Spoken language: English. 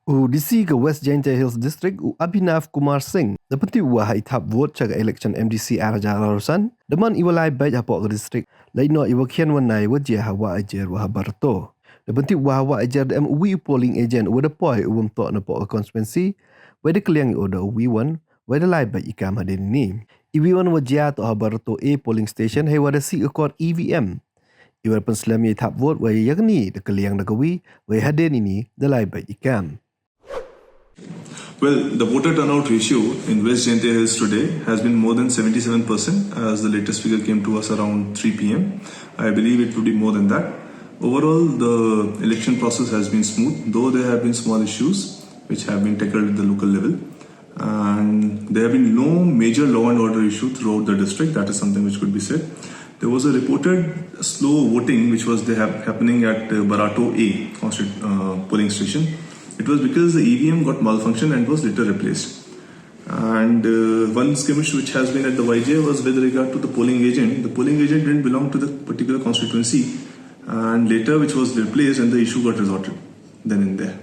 DC ke West Jaintia Hills District Abhinav Kumar Singh dapat wahai tap vote caga election MDC Araja Larusan deman iwalai baik hapok ke district laino iwakian wanai wajah Wahiajer Wyrta dapat Wahiajer dem polling agent wada poi tok na pok constituency wada keliang oda wan wada lai baik ikam hadin ni wan wajah to Wyrta A polling station hai wada si akor EVM iwan penslam ye tap vote wai yakni de keliang na kawi wai hadin ini de lai baik ikam. Well, the voter turnout ratio in West Jaintia Hills today has been more than 77%, as the latest figure came to us around 3 p.m. I believe it would be more than that. Overall, the election process has been smooth, though there have been small issues which have been tackled at the local level. And there have been no major law and order issue throughout the district. That is something which could be said. There was a reported slow voting which was happening at Barato A polling station. It was because the EVM got malfunctioned and was later replaced. And one skirmish which has been at the Wahiajer was with regard to the polling agent. The polling agent didn't belong to the particular constituency, and later which was replaced and the issue got resorted then and there.